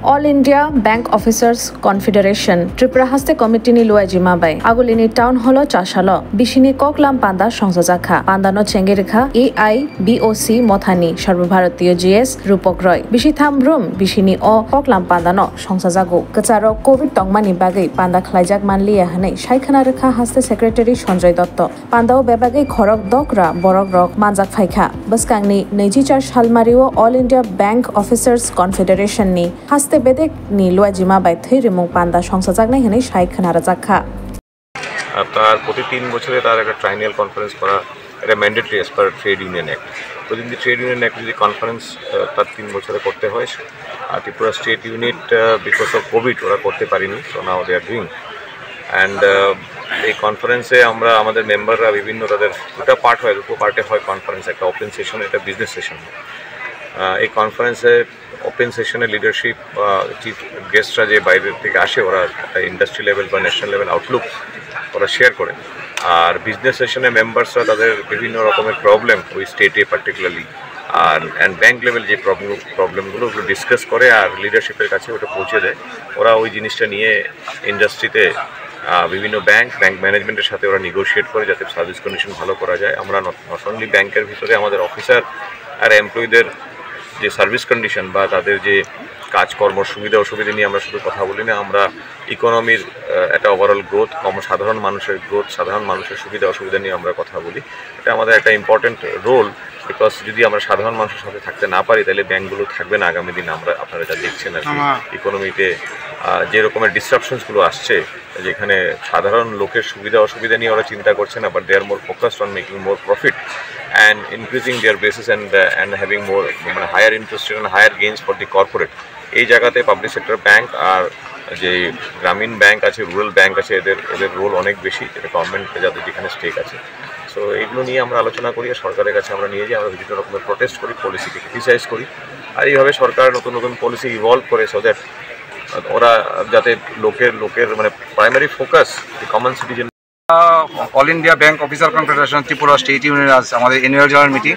All India Bank Officers Confederation Tripura haste committee ni luai jima bai agulini town hall chashalo bishini koklam panda songsajakha pandano chengerikha AIBOC mothani Sarbhabharatiyo GS Rupok Roy bishi thamrum bishini o koklam pandano songsajago kacharo covid tongmani bagai panda khlaijak manliya hanai shaikhana rekha haste secretary Sanjay Dotto pandao bebagai khorok dokra borok rok manjak phaikha baskangni 24 salmario All India Bank Officers Confederation ni haste bedek ni luajima bai theirimung panda songsajaknai hanai shaikhana rajakha তার প্রতি 3 বছরে তার একটা ট্রাইনিয়াল conference করা এটা mandatory as per trade union act. প্রতিদিন trade union act যদি conference তার 3 বছরে করতে হয় আর Tripura state unit because of covid ওরা করতে পারিনি, so now they are doing. And এই কনফারেন্সে আমরা আমাদের মেম্বাররা বিভিন্ন তাদের দুটো পার্ট হয়, দুটো পার্টে হয় কনফারেন্স, একটা ওপেন সেশন, একটা বিজনেস সেশন। এই কনফারেন্সে ওপেন সেশনের লিডারশিপ চিফ গেস্টরা যে বাইরের থেকে আসে ওরা একটা ইন্ডাস্ট্রি লেভেল বা ন্যাশনাল লেভেল আউটলুক ওরা শেয়ার করে, আর বিজনেস সেশনে মেম্বার্সরা তাদের বিভিন্ন রকমের প্রবলেম ওই স্টেটে পার্টিকুলারলি আর অ্যান্ড ব্যাংক লেভেল যে প্রবলেমগুলো ওগুলো ডিসকাস করে আর লিডারশিপের কাছে ওটা পৌঁছে দেয়। ওরা ওই জিনিসটা নিয়ে ইন্ডাস্ট্রিতে বিভিন্ন ব্যাংক ম্যানেজমেন্টের সাথে ওরা নেগোশিয়েট করে যাতে সার্ভিস কন্ডিশন ভালো করা যায়। আমরা নট অনলি ব্যাংকের ভিতরে আমাদের অফিসার আর এমপ্লয়ীদের যে সার্ভিস কন্ডিশন বা তাদের যে কাজকর্ম সুবিধা অসুবিধা নিয়ে আমরা শুধু কথা বলি না, আমরা ইকোনমির একটা ওভারঅল গ্রোথ, সাধারণ মানুষের গ্রোথ, সাধারণ মানুষের সুবিধা অসুবিধা নিয়ে আমরা কথা বলি। এটা আমাদের একটা ইম্পর্টেন্ট রোল, বিকজ যদি আমরা সাধারণ মানুষের সাথে থাকতে না পারি তাহলে ব্যাংকগুলো থাকবে না আগামী দিন। আপনারা যা দেখছেন আর কি ইকোনমিতে যে রকমের ডিসরাপশনসগুলো আসছে, যেখানে সাধারণ লোকের সুবিধা অসুবিধা নিয়ে ওরা চিন্তা করছে না, but they are more focused on making more profit and increasing their basis and having more higher interest and higher gains for the corporate। এই জায়গাতে পাবলিক সেক্টর ব্যাংক আর যে গ্রামীণ ব্যাংক আছে, রুরাল ব্যাংক আছে, এদের রোল অনেক বেশি, যেটা গভর্নমেন্ট যাদের যেখানে স্টেক আছে। সো এইগুলো নিয়ে আমরা আলোচনা করি আর সরকারের কাছে আমরা নিয়ে যাই, আমরা বিভিন্ন রকমের প্রোটেস্ট করি, পলিসিকে ক্রিটিসাইজ করি, আর এইভাবে সরকার নতুন নতুন পলিসি ইভলভ করে সো দ্যাট ওরা যাতে লোকের মানে primary focus common citizen. All India bank officer confederation Tripura state union আজ আমাদের অ্যানুয়াল জেনারেল মিটিং।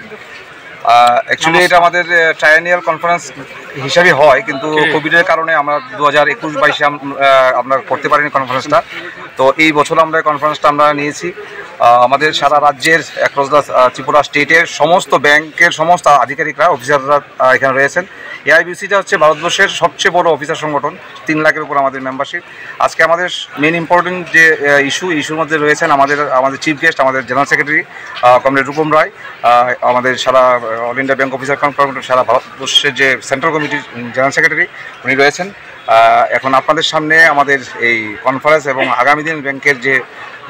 অ্যাকচুয়ালি এটা আমাদের ট্রাইএনিয়াল কনফারেন্স হিসাবে হয়, কিন্তু কোভিডের কারণে আমরা 2021-22 আমরা করতে পারিনি কনফারেন্সটা। তো এই বছর আমরা কনফারেন্সটা আমরা নিয়েছি। আমাদের সারা রাজ্যের অ্যাক্রস দ্য ত্রিপুরা স্টেটের সমস্ত ব্যাংকের সমস্ত আধিকারিকরা অফিসাররা এখানে রয়েছেন। AIBCটা হচ্ছে ভারতবর্ষের সবচেয়ে বড় অফিসার সংগঠন, 3 লাখের উপর আমাদের মেম্বারশিপ। আজকে আমাদের মেন ইম্পর্টেন্ট যে ইস্যুর মধ্যে রয়েছেন আমাদের চিফ গেস্ট, আমাদের general secretary comrade Rupam Roy, আমাদের সারা all India bank officer conference সারা ভারতবর্ষের যে সেন্ট্রাল কমিটির জেনারেল সেক্রেটারি উনি রয়েছেন। এখন আপনাদের সামনে আমাদের এই কনফারেন্স এবং আগামী দিন ব্যাংকের যে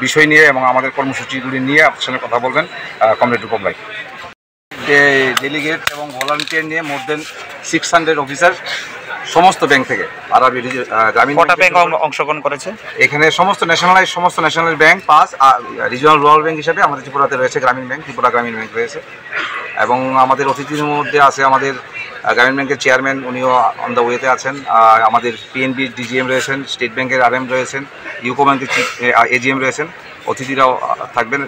বিষয় নিয়ে এবং আমাদের কর্মসূচিগুলি নিয়ে আপনার সঙ্গে কথা বলবেন কমরেড রূপম রায়। ডেলিগেট এবং ভলান্টিয়ার নিয়ে মোর দেন 600 অফিসার সমস্ত ব্যাংক থেকে আর গ্রামীণ ব্যাংক অংশগ্রহণ করেছে। এখানে সমস্ত national bank pass regional rural bank হিসাবে আমাদের ত্রিপুরাতে রয়েছে গ্রামীণ ব্যাংক, ত্রিপুরা গ্রামীণ ব্যাংক রয়েছে। এবং আমাদের অতিথির মধ্যে আছে আমাদের গ্রামীণ ব্যাংকের চেয়ারম্যান, উনিও অন দ্য ওয়েতে আছেন। আমাদের PNB DGM রয়েছেন, স্টেট ব্যাংকের RM রয়েছেন, ইউকো ব্যাংকের AGM রয়েছেন। অতিথিরাও থাকবেন,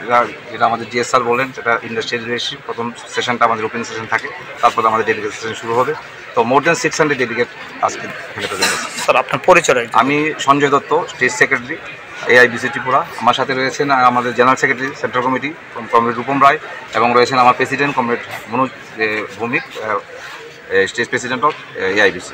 যেটা আমাদের GS স্যার বললেন, সেটা ইন্ডাস্ট্রিয়াল রিলেশনশিপ। প্রথম সেশনটা আমাদের ওপেন সেশন থাকে, তারপরে আমাদের ডেলিগেট সেশন শুরু হবে। তো মোর দেন 600 ডেলিগেট আজকে এখানে প্রেজেন্ট আছে। স্যার আপনার পরিচয়? আমি Sanjay Dutta, state secretary AIBC Tripura. আমার সাথে রয়েছেন আমাদের general secretary central committee comrade Rupam Roy, এবং রয়েছেন আমার president comrade Manoj Bhowmik, state president of AIBC।